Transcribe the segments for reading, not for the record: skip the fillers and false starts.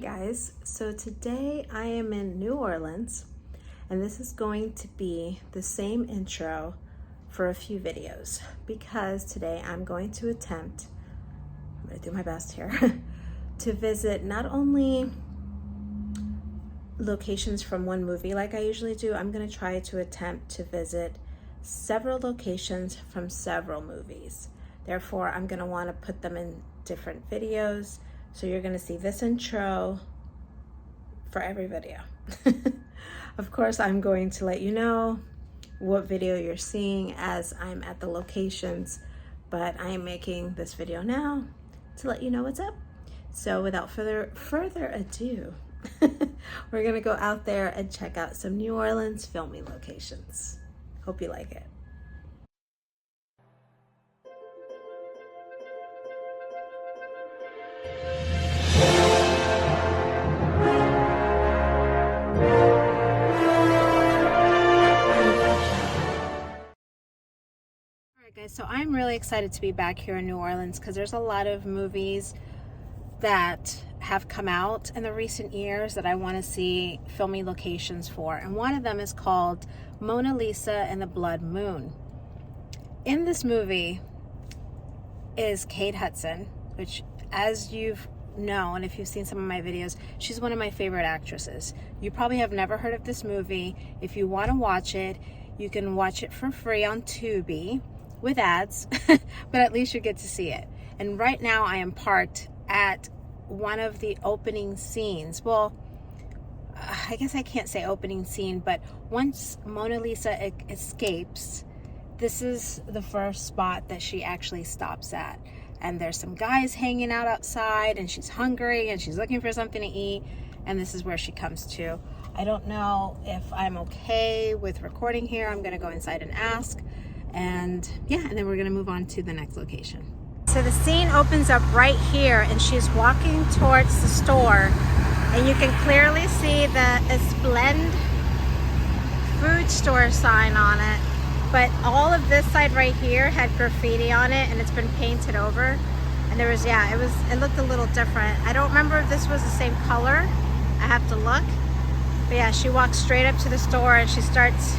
guys, so today I am in New Orleans and this is going to be the same intro for a few videos because today I'm going to attempt, I'm going to do my best here, to visit not only locations from one movie like I usually do. I'm going to try to attempt to visit several locations from several movies. Therefore, I'm going to want to put them in different videos. So you're going to see this intro for every video. Of course, I'm going to let you know what video you're seeing as I'm at the locations, but I am making this video now to let you know what's up. So without further ado, we're going to go out there and check out some New Orleans filming locations. Hope you like it. Guys, so I'm really excited to be back here in New Orleans because there's a lot of movies that have come out in the recent years that I want to see filming locations for, and one of them is called Mona Lisa and the Blood Moon. In this movie is Kate Hudson, which, as you've known if you've seen some of my videos, she's one of my favorite actresses. You probably have never heard of this movie. If you want to watch it, you can watch it for free on Tubi with ads, but at least you get to see it. And right now I am parked at one of the opening scenes. Well, I guess I can't say opening scene, but once Mona Lisa escapes, this is the first spot that she actually stops at. And there's some guys hanging out outside, and she's hungry and she's looking for something to eat, and this is where she comes to. I don't know if I'm okay with recording here. I'm gonna go inside and ask. And yeah, and then we're gonna move on to the next location. So the scene opens up right here, and she's walking towards the store, and you can clearly see the Esplend food store sign on it. But all of this side right here had graffiti on it, and it's been painted over. And there was, yeah, it looked a little different. I don't remember if this was the same color. I have to look. But yeah, she walks straight up to the store and she starts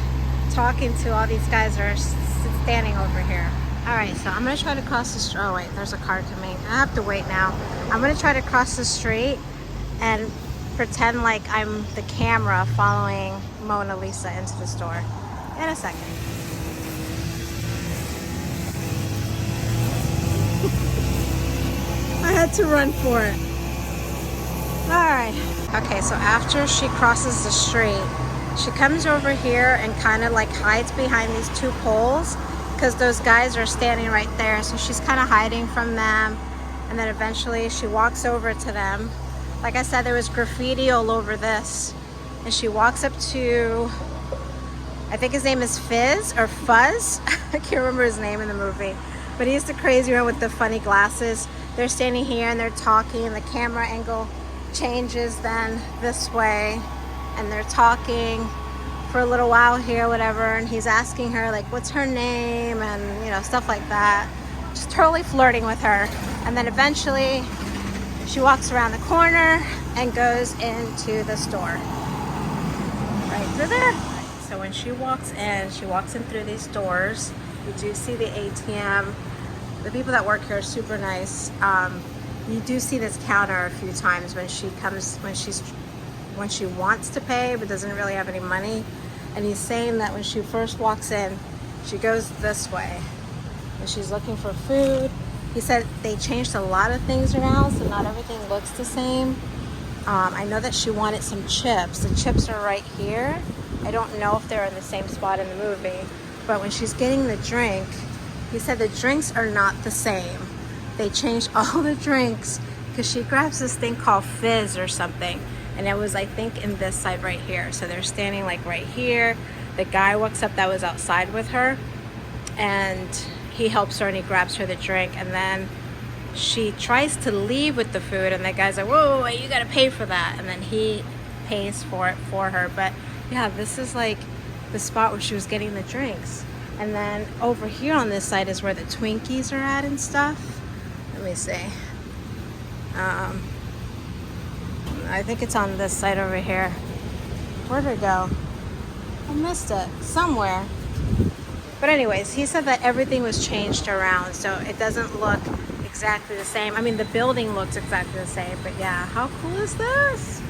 talking to all these guys that are standing over here. All right, so I'm gonna try to cross the street. Oh wait, there's a car coming. I have to wait now. I'm gonna try to cross the street and pretend like I'm the camera following Mona Lisa into the store. In a second. I had to run for it. All right. Okay, so after she crosses the street, she comes over here and kind of like hides behind these two poles because those guys are standing right there. So she's kind of hiding from them. And then eventually she walks over to them. Like I said, there was graffiti all over this. And she walks up to, I think his name is Fizz or Fuzz. I can't remember his name in the movie. But he's the crazy one with the funny glasses. They're standing here and they're talking. The camera angle changes then this way. And they're talking for a little while here, whatever. And he's asking her, like, what's her name? And, you know, stuff like that. Just totally flirting with her. And then eventually she walks around the corner and goes into the store. Right through there. So when she walks in through these doors. You do see the ATM. The people that work here are super nice. You do see this counter a few times when she wants to pay but doesn't really have any money. And he's saying that when she first walks in, she goes this way and she's looking for food. He said they changed a lot of things around, so not everything looks the same. I know that she wanted some chips. The chips are right here. I don't know if they're in the same spot in the movie, but when she's getting the drink, he said the drinks are not the same. They changed all the drinks because she grabs this thing called Fizz or something. And it was, I think, in this side right here. So they're standing like right here. The guy walks up that was outside with her and he helps her and he grabs her the drink. And then she tries to leave with the food and the guy's like, whoa, wait, you gotta pay for that. And then he pays for it for her. But yeah, this is like the spot where she was getting the drinks. And then over here on this side is where the Twinkies are at and stuff. Let me see. I think it's on this side over here. Where'd it go? I missed it somewhere. But anyways, he said that everything was changed around, so it doesn't look exactly the same. I mean, the building looks exactly the same, but yeah, how cool is this?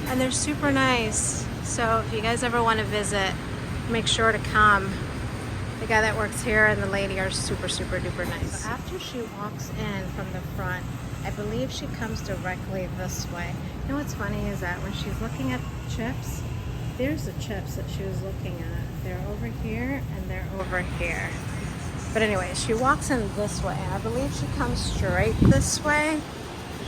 And they're super nice. So if you guys ever want to visit, make sure to come. The guy that works here and the lady are super, super duper nice. So after she walks in from the front, I believe she comes directly this way. You know what's funny is that when she's looking at chips, there's the chips that she was looking at. They're over here and they're over here. But anyway, she walks in this way, and I believe she comes straight this way.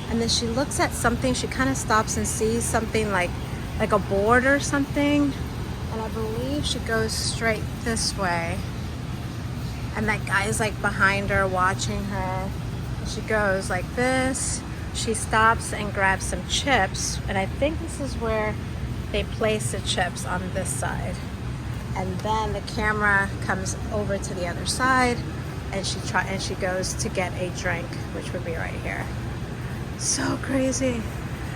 And then she looks at something. She kind of stops and sees something like a board or something. And I believe she goes straight this way. And that guy is like behind her watching her. And she goes like this. She stops and grabs some chips. And I think this is where they place the chips, on this side. And then the camera comes over to the other side, and she goes to get a drink, which would be right here. So crazy.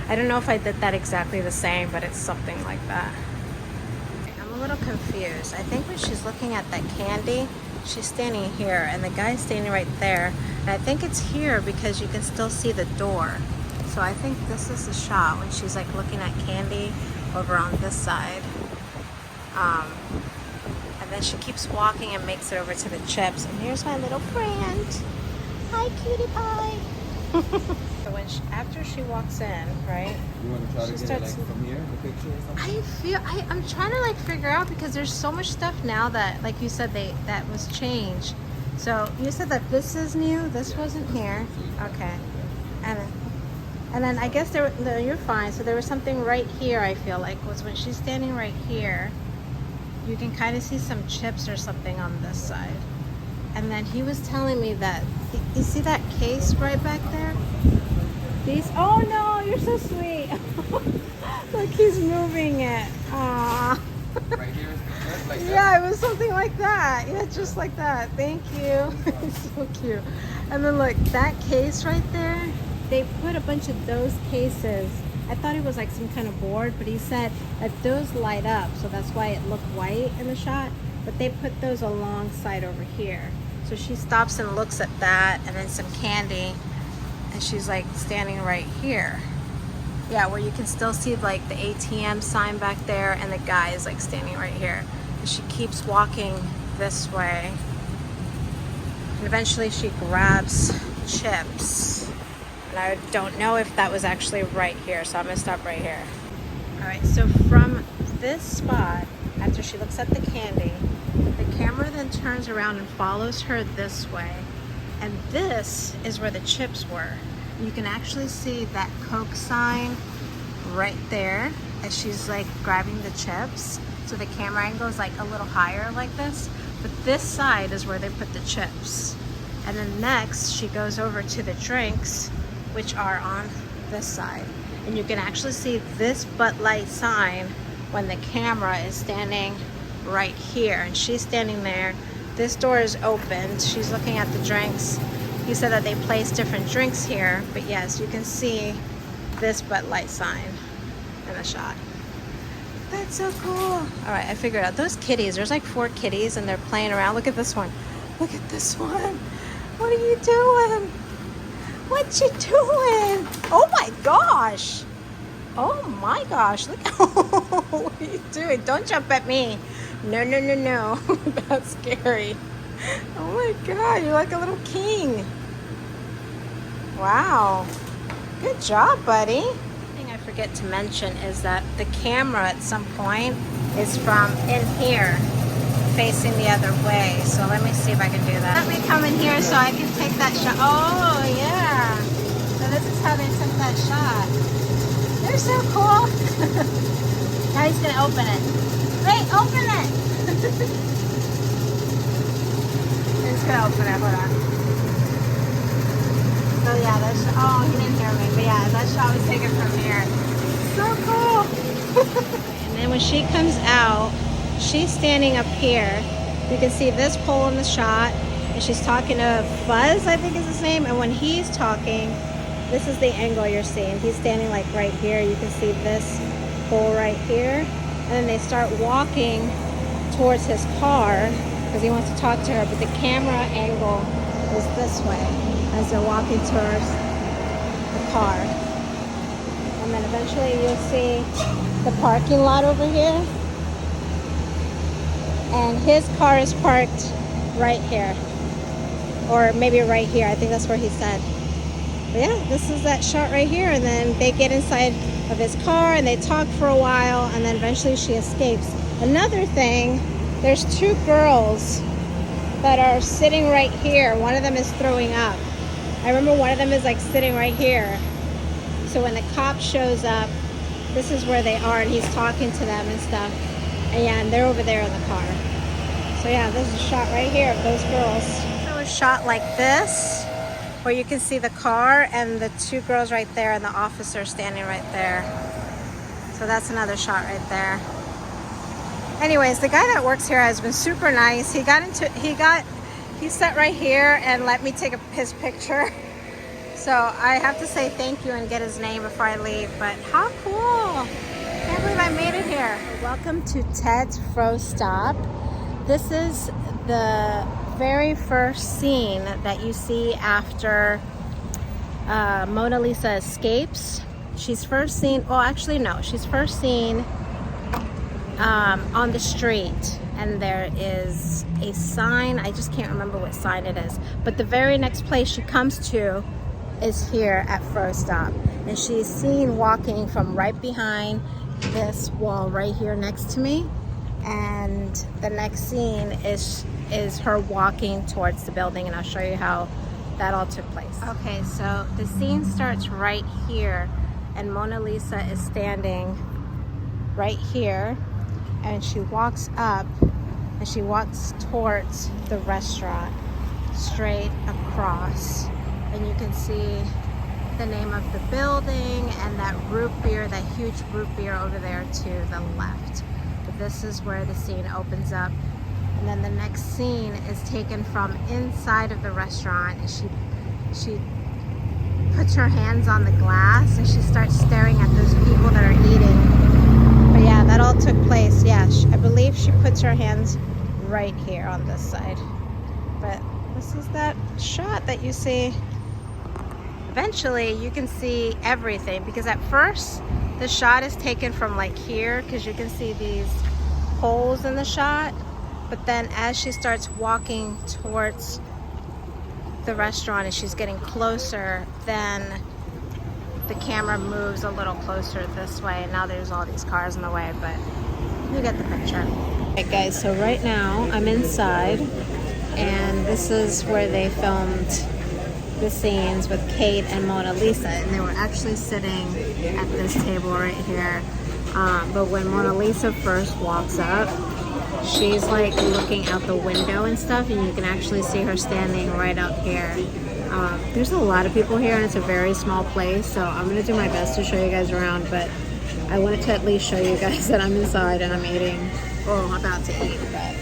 I don't know if I did that exactly the same, but it's something like that. I'm a little confused. I think when she's looking at that candy, she's standing here and the guy's standing right there. And I think it's here because you can still see the door. So I think this is the shot when she's like looking at candy over on this side. And then she keeps walking and makes it over to the chips. And here's my little friend. Hi, cutie pie. So after she walks in, right? You want to try to get it like from here, the picture or something? I'm trying to like figure out, because there's so much stuff now that, like you said, that was changed. So you said that this is new. This wasn't here. Okay. And then I guess no, you're fine. So there was something right here, I feel like, was when she's standing right here. You can kind of see some chips or something on this side. And then he was telling me that, you see that case right back there? Oh no, you're so sweet. Look, he's moving it. Aww. Right here is like that? Yeah, it was something like that. Yeah, just like that. Thank you. It's so cute. And then look, that case right there, they put a bunch of those cases. I thought it was like some kind of board, but he said that those light up, so that's why it looked white in the shot. But they put those alongside over here. So she stops and looks at that, and then some candy, and she's like standing right here. Yeah, where you can still see like the ATM sign back there, and the guy is like standing right here. And she keeps walking this way. And eventually she grabs chips. And I don't know if that was actually right here, so I'm gonna stop right here. All right, so from this spot, after she looks at the candy, the camera then turns around and follows her this way. And this is where the chips were. You can actually see that Coke sign right there as she's like grabbing the chips. So the camera angle is like a little higher like this, but this side is where they put the chips. And then next she goes over to the drinks, which are on this side. And you can actually see this Bud Light sign when the camera is standing right here, and she's standing there. This door is opened. She's looking at the drinks. He said that they place different drinks here, but yes, you can see this Bud Light sign in the shot. That's so cool. All right, I figured out those kitties. There's like 4 kitties and they're playing around. Look at this one. Look at this one. What are you doing? What you doing? Oh my gosh. Oh my gosh. Look. What are you doing? Don't jump at me. No, no, no, no. That's scary. Oh my God, you're like a little king. Wow. Good job, buddy. One thing I forget to mention is that the camera at some point is from in here, facing the other way. So let me see if I can do that. Let me come in here so I can take that shot. Oh, yeah. So this is how they took that shot. They're so cool. Now he's going to open it. Wait, open it. He's going to open it. Hold on. So yeah, that's, oh, he didn't hear me. But yeah, that shot was taken from here. So cool. And then when she comes out, she's standing up here. You can see this pole in the shot, and she's talking to Fuzz, I think is his name. And when he's talking, This is the angle you're seeing. He's standing like right here. You can see this hole right here. And then they start walking towards his car because he wants to talk to her, but the camera angle is this way as they're walking towards the car. And then eventually you'll see the parking lot over here. And his car is parked right here. Or maybe right here. I think that's where he said. But yeah, this is that shot right here. And then they get inside of his car and they talk for a while, and then eventually she escapes. Another thing, there's two girls that are sitting right here. One of them is throwing up. I remember one of them is like sitting right here. So when the cop shows up, this is where they are, and he's talking to them and stuff. And yeah, and they're over there in the car. So yeah, this is a shot right here of those girls. So a shot like this, where you can see the car and the two girls right there and the officer standing right there. So that's another shot right there. Anyways, the guy that works here has been super nice. He sat right here and let me take his picture. So I have to say thank you and get his name before I leave. But how cool! Can't believe I made it here. Welcome to Ted's Fro Stop. This is the very first scene that you see after Mona Lisa escapes. She's first seen, well actually no, she's first seen on the street, and there is a sign. I just can't remember what sign it is, but the very next place she comes to is here at Fro Stop, and she's seen walking from right behind this wall right here next to me, and the next scene is her walking towards the building, and I'll show you how that all took place. Okay, so the scene starts right here, and Mona Lisa is standing right here, and she walks up and she walks towards the restaurant straight across, and you can see the name of the building and that root beer, that huge root beer over there to the left. But this is where the scene opens up, and then the next scene is taken from inside of the restaurant, and she puts her hands on the glass and she starts staring at those people that are eating. But yeah, that all took place. Yeah, I believe she puts her hands right here on this side. But this is that shot that you see. Eventually you can see everything, because at first the shot is taken from like here, because you can see these holes in the shot. But then as she starts walking towards the restaurant and she's getting closer, then the camera moves a little closer this way, and now there's all these cars in the way, but you get the picture. Alright guys, so right now I'm inside, and this is where they filmed the scenes with Kate and Mona Lisa, and they were actually sitting at this table right here. But when Mona Lisa first walks up, she's like looking out the window and stuff, and you can actually see her standing right up here. There's a lot of people here, and it's a very small place, so I'm gonna do my best to show you guys around, but I wanted to at least show you guys that I'm inside and I'm eating, or I'm about to eat. But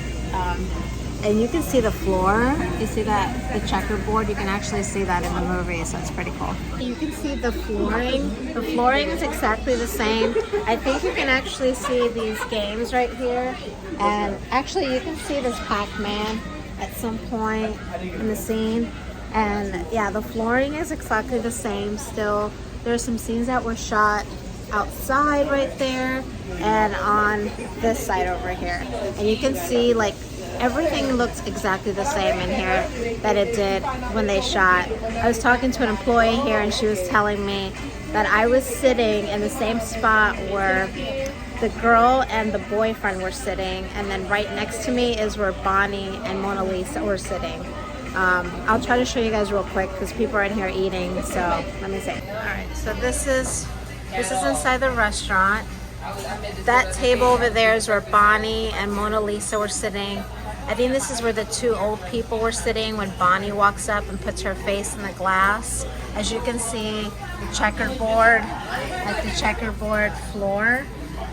and you can see the floor. You see that, the checkerboard? You can actually see that in the movie, so it's pretty cool. You can see the flooring. The flooring is exactly the same. I think you can actually see these games right here. And actually you can see this Pac-Man at some point in the scene. And yeah, the flooring is exactly the same still. There's some scenes that were shot outside right there and on this side over here. And you can see like everything looks exactly the same in here that it did when they shot. I was talking to an employee here, and she was telling me that I was sitting in the same spot where the girl and the boyfriend were sitting, and then right next to me is where Bonnie and Mona Lisa were sitting. I'll try to show you guys real quick because people are in here eating, so let me see. Alright, so this is inside the restaurant. That table over there is where Bonnie and Mona Lisa were sitting. I think this is where the two old people were sitting when Bonnie walks up and puts her face in the glass. As you can see, the checkerboard, like the checkerboard floor.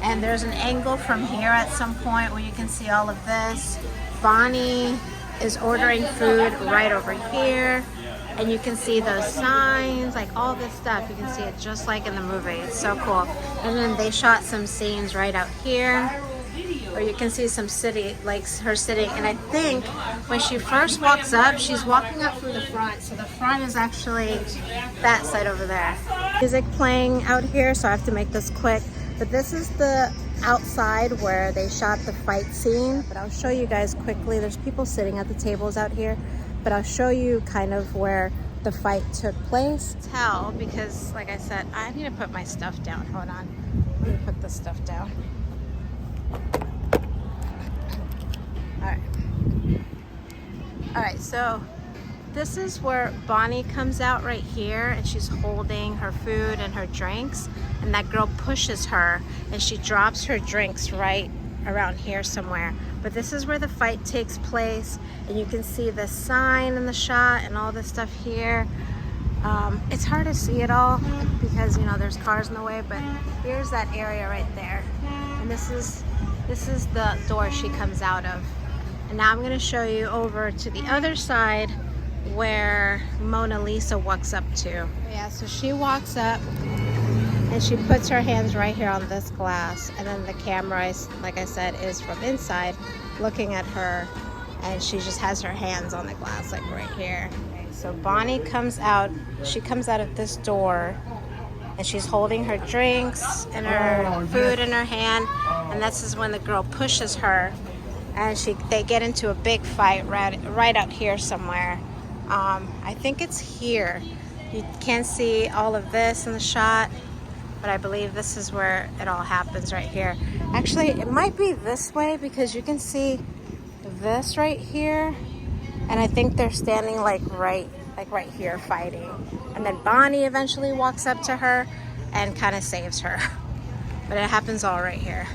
And there's an angle from here at some point where you can see all of this. Bonnie is ordering food right over here. and you can see those signs, like all this stuff. You can see it just like in the movie. It's so cool. And then they shot some scenes right out here, or you can see some city, like her sitting. And I think when she first walks up, she's walking up from the front. So the front is actually that side over there. Music playing out here, so I have to make this quick. But this is the outside where they shot the fight scene. But I'll show you guys quickly. There's people sitting at the tables out here, but I'll show you kind of where the fight took place. Tell, because like I said, I need to put my stuff down. Hold on. Let me put this stuff down. All right, so this is where Bonnie comes out right here, and she's holding her food and her drinks, and that girl pushes her and she drops her drinks right around here somewhere. But this is where the fight takes place, and you can see the sign in the shot and all this stuff here. It's hard to see it all because, you know, there's cars in the way, but here's that area right there, and this is the door she comes out of. And now I'm going to show you over to the other side where Mona Lisa walks up to. Yeah, so she walks up and she puts her hands right here on this glass, and then the camera is, like I said, is from inside looking at her, and she just has her hands on the glass like right here. Okay, so Bonnie comes out, she comes out of this door, and she's holding her drinks and her food in her hand, and this is when the girl pushes her, and they get into a big fight right out here somewhere. I think it's here. You can't see all of this in the shot, but I believe this is where it all happens right here. Actually, it might be this way because you can see this right here, and I think they're standing like right here fighting. And then Bonnie eventually walks up to her and kind of saves her. But it happens all right here.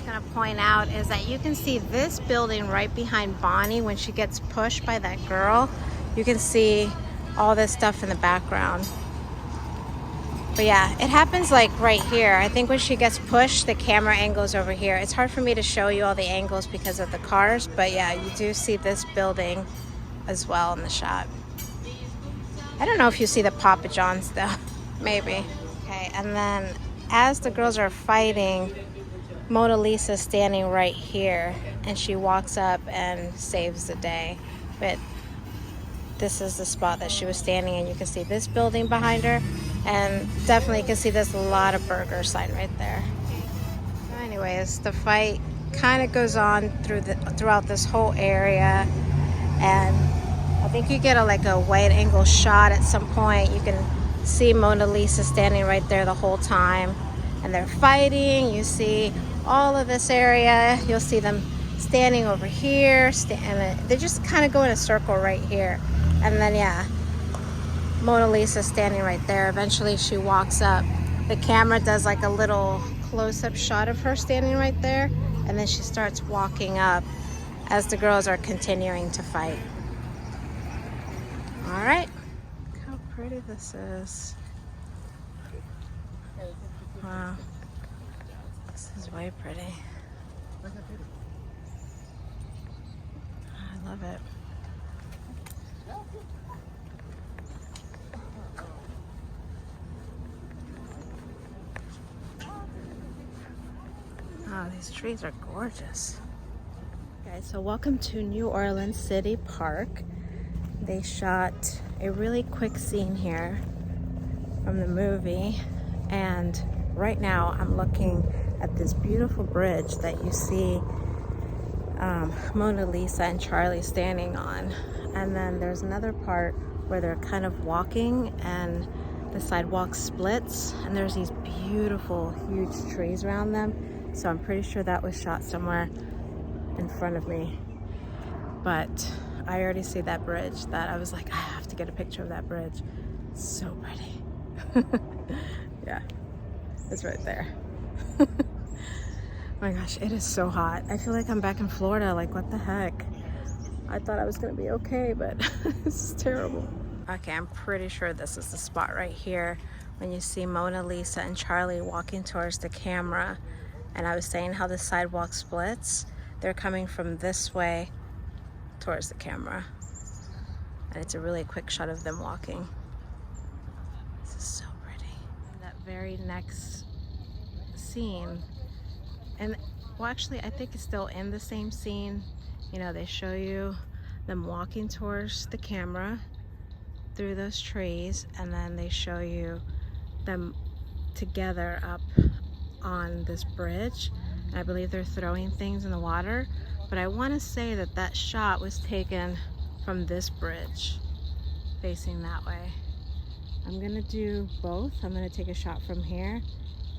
Going to point out is that you can see this building right behind Bonnie. When she gets pushed by that girl, you can see all this stuff in the background. But yeah, it happens like right here. I think when she gets pushed, the camera angles over here. It's hard for me to show you all the angles because of the cars, but yeah, you do see this building as well in the shot. I don't know if you see the Papa John's though. Maybe. Okay, and then as the girls are fighting, Mona Lisa's standing right here, and she walks up and saves the day. But this is the spot that she was standing in. You can see this building behind her, and definitely you can see there's a lot of burger sign right there. So anyways, the fight kind of goes on throughout this whole area, and I think you get a wide angle shot at some point. You can see Mona Lisa standing right there the whole time, and they're fighting. You see all of this area. You'll see them standing over here, and they just kind of go in a circle right here. And then yeah, Mona Lisa standing right there. Eventually she walks up. The camera does like a little close-up shot of her standing right there, and then she starts walking up as the girls are continuing to fight. All right, look how pretty this is. Wow, this is way pretty. I love it. Oh, these trees are gorgeous. Okay, so welcome to New Orleans City Park. They shot a really quick scene here from the movie, and right now I'm looking at this beautiful bridge that you see Mona Lisa and Charlie standing on, and then there's another part where they're kind of walking and the sidewalk splits, and there's these beautiful huge trees around them. So I'm pretty sure that was shot somewhere in front of me, but I already see that bridge that I was like, I have to get a picture of that bridge. It's so pretty. Yeah, it's right there. Oh my gosh, it is so hot. I feel like I'm back in Florida. Like, what the heck? I thought I was gonna be okay, but this is terrible. Okay, I'm pretty sure this is the spot right here when you see Mona Lisa and Charlie walking towards the camera. And I was saying how the sidewalk splits. They're coming from this way towards the camera. And it's a really quick shot of them walking. This is so pretty. And that very next scene, and well, actually I think it's still in the same scene. You know, they show you them walking towards the camera through those trees, and then they show you them together up on this bridge. And I believe they're throwing things in the water, but I want to say that that shot was taken from this bridge facing that way. I'm gonna do both. I'm gonna take a shot from here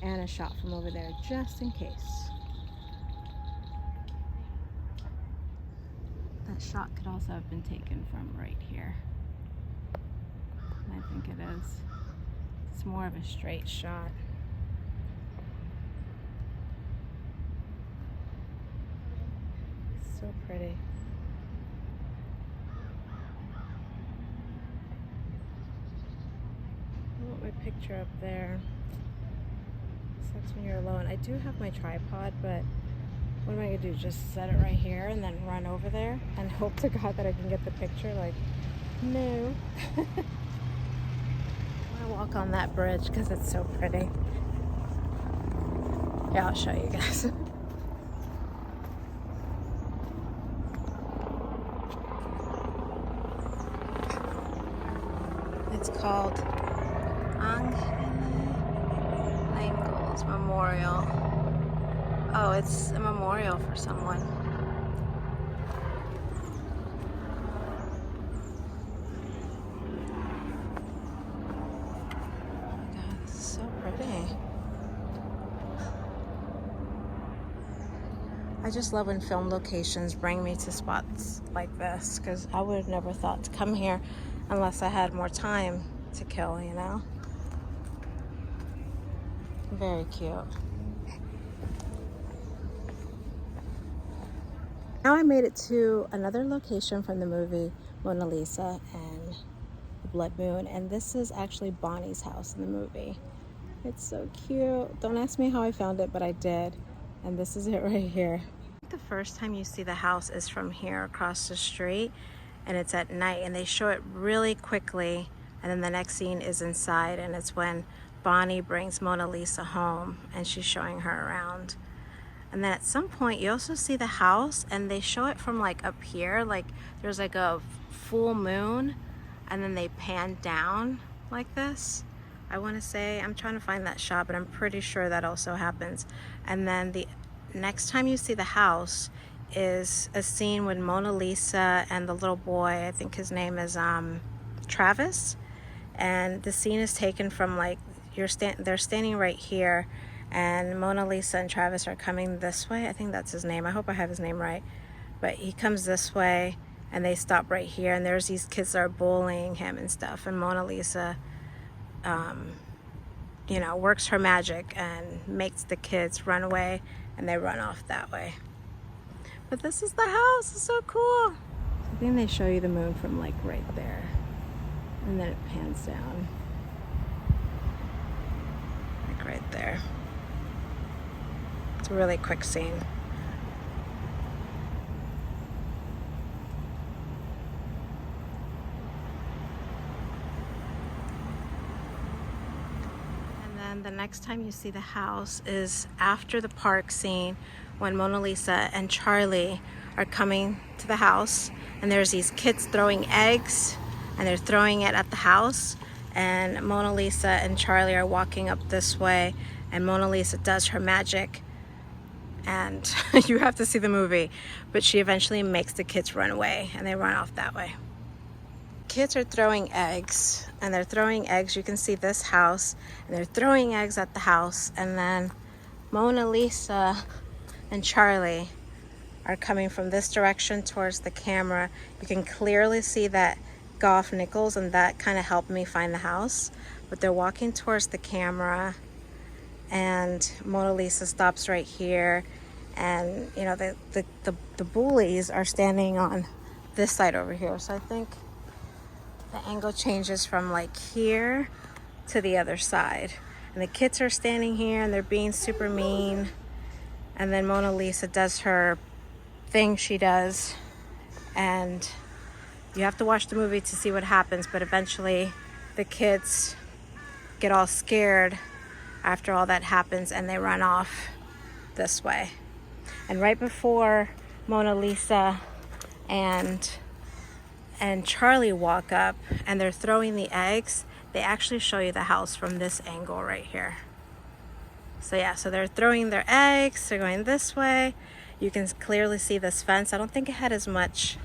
and a shot from over there just in case. That shot could also have been taken from right here. I think it is. It's more of a straight shot. So pretty. I want my picture up there. Sucks when you're alone. I do have my tripod, but what am I gonna do? Just set it right here and then run over there and hope to God that I can get the picture? Like, no. I wanna walk on that bridge because it's so pretty. Yeah, I'll show you guys. It's called Angles Memorial. Oh, it's a memorial for someone. Oh my God, this is so pretty. I just love when film locations bring me to spots like this, because I would have never thought to come here unless I had more time to kill, you know? Very cute. Now I made it to another location from the movie Mona Lisa and the Blood Moon, and this is actually Bonnie's house in the movie. It's so cute. Don't ask me how I found it, but I did. And this is it right here. The first time you see the house is from here across the street, and it's at night, and they show it really quickly, and then the next scene is inside, and it's when Bonnie brings Mona Lisa home and she's showing her around. And then at some point you also see the house, and they show it from like up here, like there's like a full moon, and then they pan down like this. I want to say, I'm trying to find that shot, but I'm pretty sure that also happens. And then the next time you see the house is a scene with Mona Lisa and the little boy, I think his name is Travis, and the scene is taken from like they're standing right here, and Mona Lisa and Travis are coming this way. I think that's his name. I hope I have his name right. But he comes this way, and they stop right here, and there's these kids that are bullying him and stuff, and Mona Lisa you know, works her magic and makes the kids run away, and they run off that way. But this is the house. It's so cool. I think they show you the moon from like right there, and then it pans down like right there. It's a really quick scene. And then the next time you see the house is after the park scene, when Mona Lisa and Charlie are coming to the house, and there's these kids throwing eggs, and they're throwing it at the house, and Mona Lisa and Charlie are walking up this way, and Mona Lisa does her magic, and you have to see the movie, but she eventually makes the kids run away, and they run off that way. Kids are throwing eggs, and they're throwing eggs. You can see this house, and they're throwing eggs at the house, and then Mona Lisa and Charlie are coming from this direction towards the camera. You can clearly see that golf nickels, and that kind of helped me find the house. But they're walking towards the camera, and Mona Lisa stops right here, and you know the bullies are standing on this side over here. So I think the angle changes from like here to the other side, and the kids are standing here, and they're being super mean. And then Mona Lisa does her thing she does, and You have to watch the movie to see what happens, but eventually the kids get all scared after all that happens and they run off this way. And right before Mona Lisa and Charlie walk up and they're throwing the eggs, they actually show you the house from this angle right here. So yeah, so they're throwing their eggs, they're going this way. You can clearly see this fence. I don't think it had as much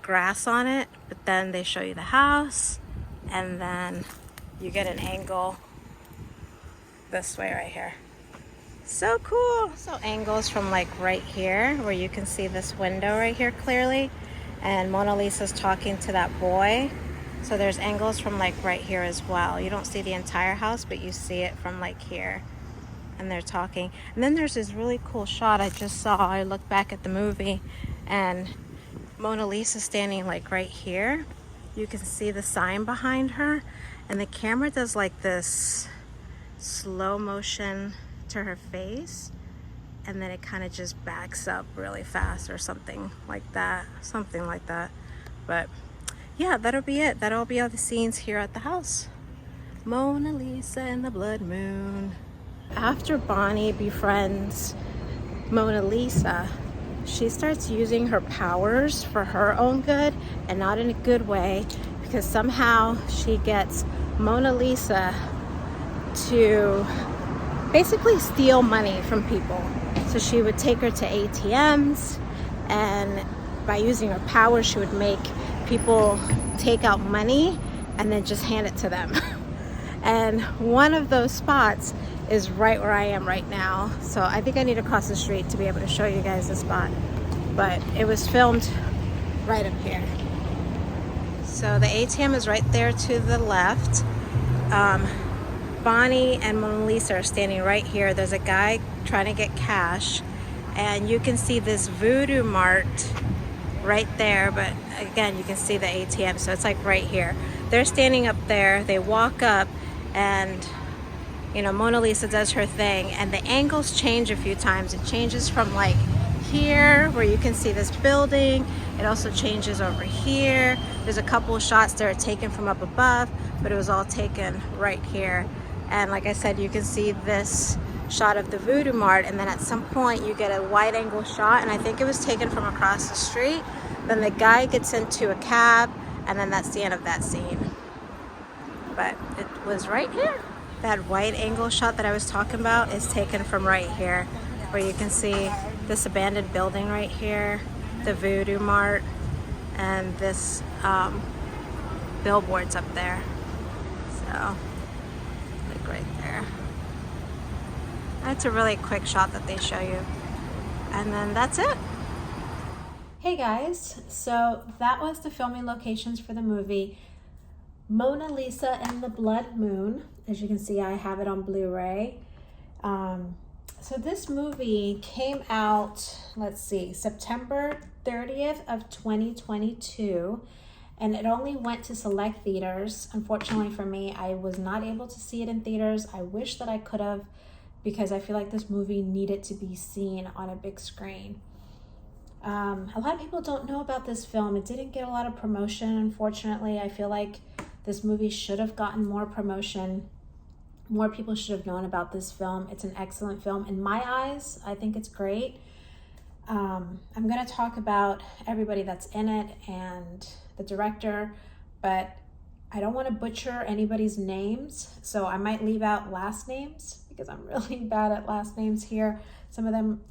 grass on it, but then they show you the house and then you get an angle this way right here. So cool. So angles from like right here where you can see this window right here clearly, and Mona Lisa's talking to that boy. So there's angles from like right here as well. You don't see the entire house, but you see it from like here, and they're talking. And then there's this really cool shot I just saw. I looked back at the movie and Mona Lisa standing like right here. You can see the sign behind her, and the camera does like this slow motion to her face, and then it kind of just backs up really fast or something like that. But yeah, that'll be it. That'll be all the scenes here at the house. Mona Lisa and the Blood Moon. After Bonnie befriends Mona Lisa, she starts using her powers for her own good and not in a good way, because somehow she gets Mona Lisa to basically steal money from people. So she would take her to ATMs, and by using her power she would make people take out money and then just hand it to them. And one of those spots is right where I am right now. So I think I need to cross the street to be able to show you guys the spot, but it was filmed right up here. So the ATM is right there to the left. Bonnie and Mona Lisa are standing right here. There's a guy trying to get cash, and you can see this Voodoo Mart right there, but again you can see the ATM, so it's like right here. They're standing up there. They walk up, and you know, Mona Lisa does her thing, and the angles change a few times. It changes from like here where you can see this building. It also changes over here. There's a couple of shots that are taken from up above, but it was all taken right here. And like I said, you can see this shot of the Voodoo Mart, and then at some point you get a wide angle shot, and I think it was taken from across the street. Then the guy gets into a cab, and then that's the end of that scene. But it was right here. That wide angle shot that I was talking about is taken from right here, where you can see this abandoned building right here, the Voodoo Mart, and this billboard's up there. So like right there. That's a really quick shot that they show you, and then that's it. Hey guys, so that was the filming locations for the movie Mona Lisa and the Blood Moon. As you can see, I have it on Blu-ray. So this movie came out, let's see, September 30th of 2022, and it only went to select theaters. Unfortunately for me, I was not able to see it in theaters. I wish that I could have, because I feel like this movie needed to be seen on a big screen. A lot of people don't know about this film. It didn't get a lot of promotion, unfortunately. I feel like this movie should have gotten more promotion. More people should have known about this film. It's an excellent film. In my eyes, I think it's great. I'm going to talk about everybody that's in it and the director, but I don't want to butcher anybody's names, so I might leave out last names because I'm really bad at last names here. Some of them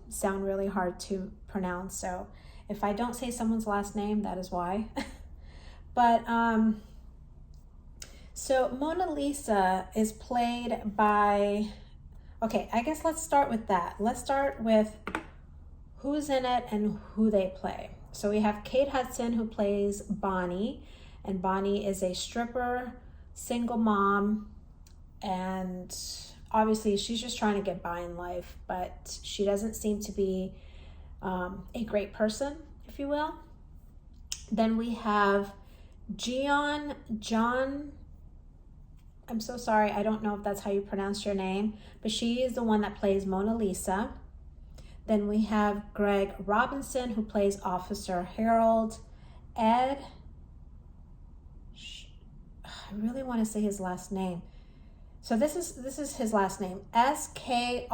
sound really hard to pronounce, so if I don't say someone's last name, that is why. But so Mona Lisa is played by, okay, I guess let's start with that. Let's start with who's in it and who they play. So we have Kate Hudson, who plays Bonnie, and Bonnie is a stripper, single mom, and obviously she's just trying to get by in life, but she doesn't seem to be a great person, if you will. Then we have Jeon, I'm so sorry, I don't know if that's how you pronounce your name, but she is the one that plays Mona Lisa. Then we have Greg Robinson, who plays Officer Harold, Ed, I really want to say his last name. So this is his last name, Skrein.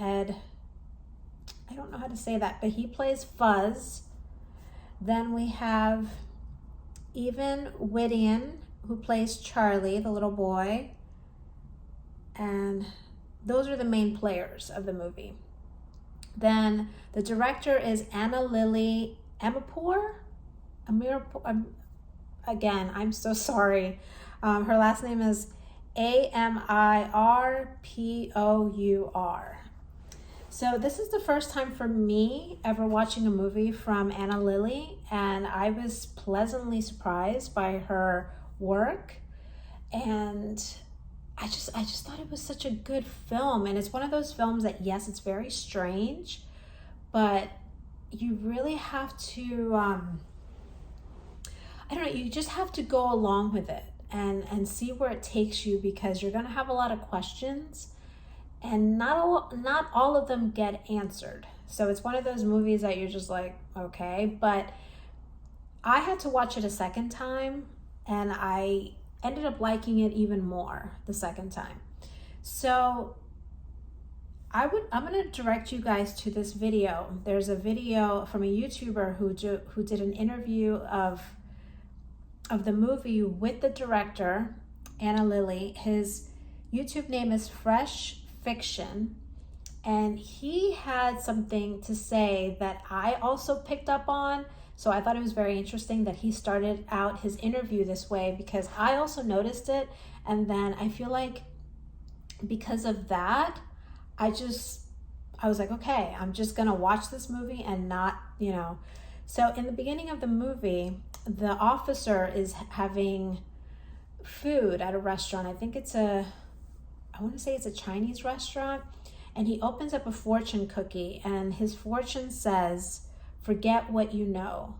Ed, I don't know how to say that, but he plays Fuzz. Then we have Whitten, who plays Charlie, the little boy. And those are the main players of the movie. Then the director is Amirpour. Again, I'm so sorry. Her last name is Amirpour. So this is the first time for me ever watching a movie from Anna Lily, and I was pleasantly surprised by her work. And I just thought it was such a good film. And it's one of those films that, yes, it's very strange, but you really have to, I don't know, you just have to go along with it and see where it takes you, because you're going to have a lot of questions, and not all of them get answered. So it's one of those movies that you're just like, okay. But I had to watch it a second time, and I ended up liking it even more the second time. So I'm going to direct you guys to this video. There's a video from a YouTuber who did an interview of the movie with the director, Anna Lily. His YouTube name is Fresh Fiction, and he had something to say that I also picked up on. So I thought it was very interesting that he started out his interview this way, because I also noticed it. And then I feel like because of that, I was like, okay, I'm just gonna watch this movie and not, So in the beginning of the movie, the officer is having food at a restaurant. I think I want to say it's a Chinese restaurant. And he opens up a fortune cookie, and his fortune says, "Forget what you know."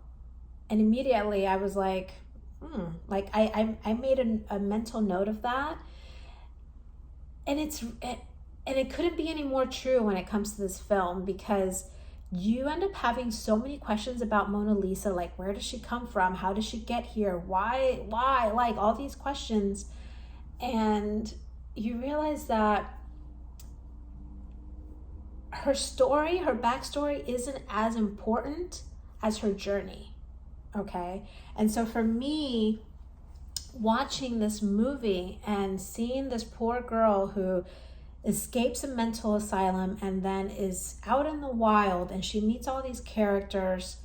And immediately I was like, like I made a mental note of that. And it couldn't be any more true when it comes to this film, because you end up having so many questions about Mona Lisa, like, where does she come from? How does she get here? Why? Like, all these questions. And you realize that her backstory isn't as important as her journey, okay? And so for me, watching this movie and seeing this poor girl who escapes a mental asylum and then is out in the wild, and she meets all these characters,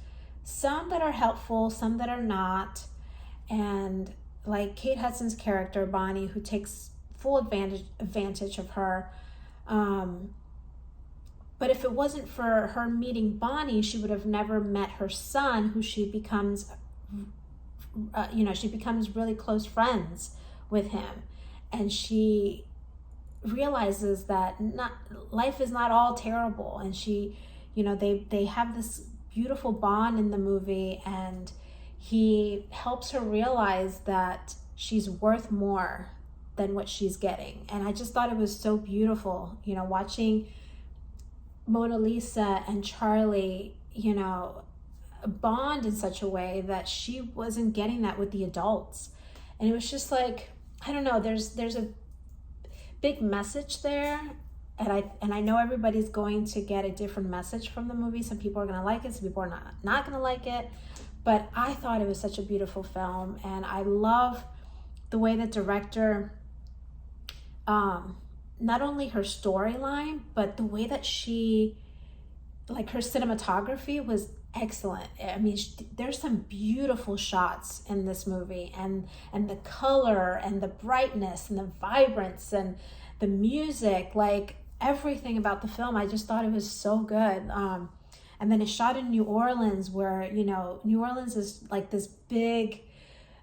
some that are helpful, some that are not, and like Kate Hudson's character, Bonnie, who takes full advantage of her. But if it wasn't for her meeting Bonnie, she would have never met her son, who she becomes, she becomes really close friends with him. And she realizes that life is not all terrible. And she, they have this beautiful bond in the movie, and he helps her realize that she's worth more than what she's getting. And I just thought it was so beautiful, watching Mona Lisa and Charlie, bond in such a way that she wasn't getting that with the adults. And it was just like, I don't know, there's a big message there. And I know everybody's going to get a different message from the movie. Some people are going to like it, some people are not going to like it. But I thought it was such a beautiful film. And I love the way the director, not only her storyline, but the way that she, like, her cinematography was excellent. I mean, there's some beautiful shots in this movie, and the color and the brightness and the vibrance and the music, like everything about the film, I just thought it was so good. And then it's shot in New Orleans, where, New Orleans is like this big,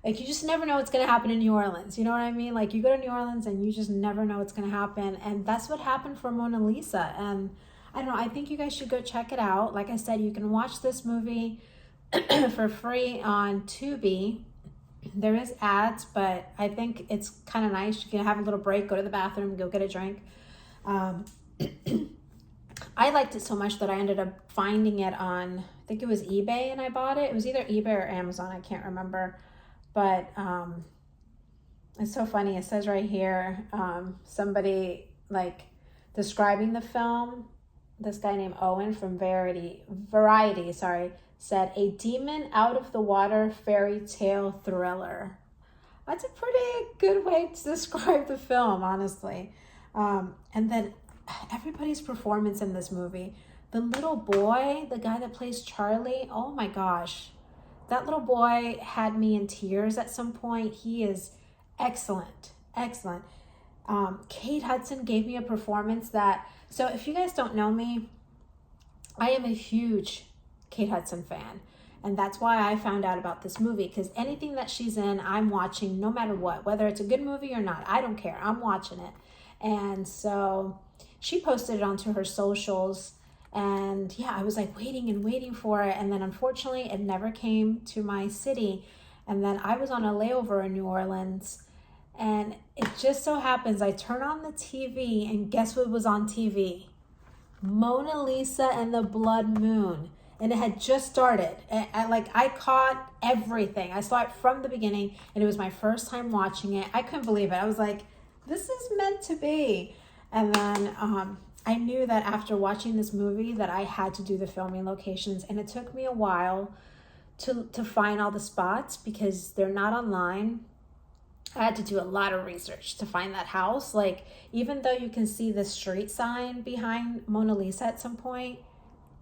like, you just never know what's going to happen in New Orleans. You know what I mean? Like, you go to New Orleans and you just never know what's going to happen. And that's what happened for Mona Lisa. And I don't know, I think you guys should go check it out. Like I said, you can watch this movie for free on Tubi. There is ads, but I think it's kind of nice. You can have a little break, go to the bathroom, go get a drink. I liked it so much that I ended up finding it on, I think it was eBay, and I bought it. It was either eBay or Amazon, I can't remember. But it's so funny. It says right here, somebody like describing the film, this guy named Owen from Variety, said, a demon out of the water fairy tale thriller. That's a pretty good way to describe the film, honestly. And then everybody's performance in this movie. The little boy, the guy that plays Charlie, oh my gosh. That little boy had me in tears at some point. He is excellent, excellent. Kate Hudson gave me a performance that, so if you guys don't know me, I am a huge Kate Hudson fan. And that's why I found out about this movie, because anything that she's in, I'm watching no matter what, whether it's a good movie or not. I don't care. I'm watching it. And so she posted it onto her socials. And yeah, I was like waiting and waiting for it. And then unfortunately, it never came to my city. And then I was on a layover in New Orleans. And it just so happens I turn on the TV, and guess what was on TV? Mona Lisa and the Blood Moon. And it had just started. I caught everything. I saw it from the beginning, and it was my first time watching it. I couldn't believe it. I was like, this is meant to be. And then I knew that after watching this movie that I had to do the filming locations, and it took me a while to find all the spots because they're not online. I had to do a lot of research to find that house. Like, even though you can see the street sign behind Mona Lisa at some point,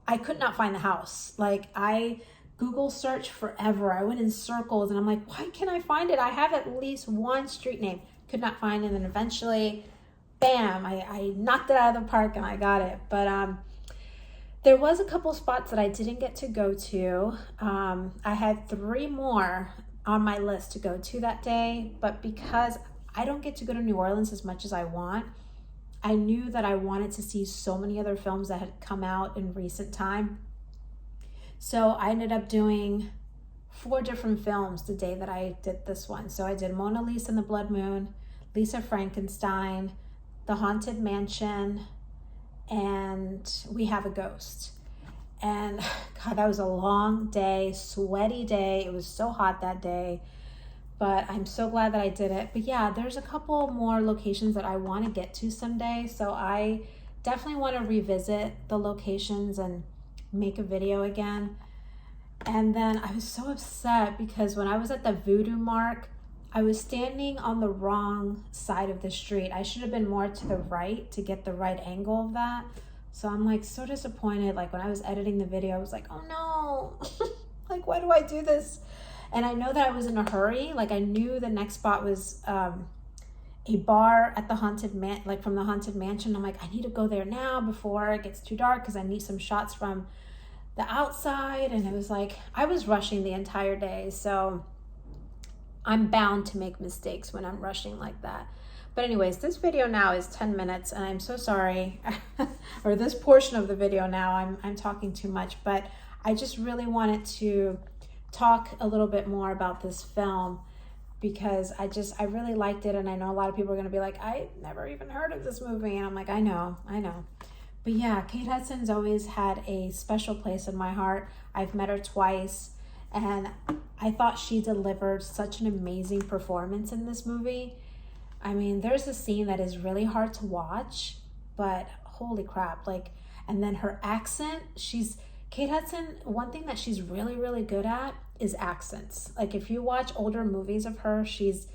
I could not find the house. Like, I Google searched forever. I went in circles, and I'm like, why can't I find it? I have at least one street name. Could not find it. And then eventually, bam, I knocked it out of the park and I got it. But there was a couple spots that I didn't get to go to. I had 3 more on my list to go to that day. But because I don't get to go to New Orleans as much as I want, I knew that I wanted to see so many other films that had come out in recent time. So I ended up doing 4 different films the day that I did this one. So I did Mona Lisa and the Blood Moon, Lisa Frankenstein, The Haunted Mansion, and We Have a Ghost. And God, that was a long day, sweaty day. It was so hot that day. But I'm so glad that I did it. But yeah, there's a couple more locations that I want to get to someday. So I definitely want to revisit the locations and make a video again. And then I was so upset because when I was at the Voodoo Mark, I was standing on the wrong side of the street. I should have been more to the right to get the right angle of that. So I'm like so disappointed. Like when I was editing the video, I was like, oh no, like why do I do this? And I know that I was in a hurry. Like I knew the next spot was a bar at the from the Haunted Mansion. I'm like, I need to go there now before it gets too dark because I need some shots from the outside. And it was like, I was rushing the entire day. So I'm bound to make mistakes when I'm rushing like that. But anyways, this video now is 10 minutes and I'm so sorry. Or this portion of the video now, I'm talking too much, but I just really wanted to talk a little bit more about this film because I really liked it. And I know a lot of people are going to be like, I never even heard of this movie. And I'm like, I know. But yeah, Kate Hudson's always had a special place in my heart. I've met her twice and I thought she delivered such an amazing performance in this movie. I mean, there's a scene that is really hard to watch, but holy crap. Like, and then her accent, Kate Hudson, one thing that she's really, really good at is accents. Like if you watch older movies of her, she's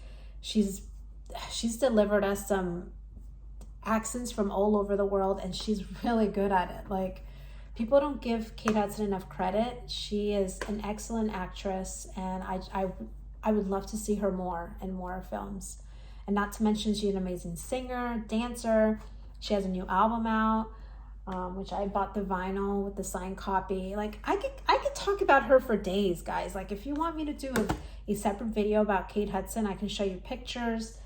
delivered us some accents from all over the world and she's really good at it. Like people don't give Kate Hudson enough credit. She is an excellent actress and I would love to see her more in more films. And not to mention she's an amazing singer, dancer. She has a new album out. Which I bought the vinyl with the signed copy. Like I could talk about her for days, guys. Like if you want me to do a separate video about Kate Hudson, I can show you pictures,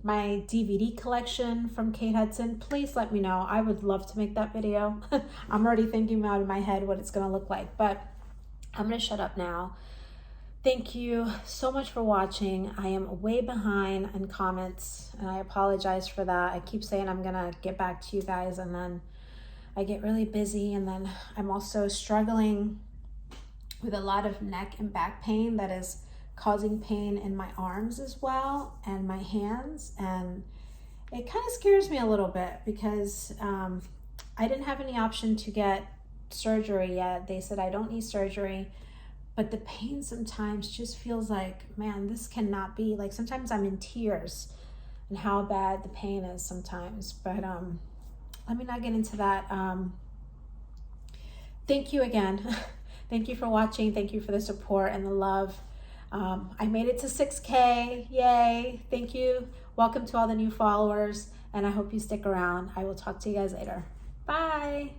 my DVD collection from Kate Hudson. Please let me know. I would love to make that video. I'm already thinking out in my head what it's gonna look like, but I'm gonna shut up now. Thank you so much for watching. I am way behind in comments and I apologize for that. I keep saying I'm gonna get back to you guys and then I get really busy, and then I'm also struggling with a lot of neck and back pain that is causing pain in my arms as well and my hands. And it kind of scares me a little bit because I didn't have any option to get surgery yet. They said I don't need surgery, but the pain sometimes just feels like, man, this cannot be. Like sometimes I'm in tears and how bad the pain is sometimes. But let me not get into that. Thank you again. Thank you for watching. Thank you for the support and the love. I made it to 6K. Yay. Thank you. Welcome to all the new followers, and I hope you stick around. I will talk to you guys later. Bye.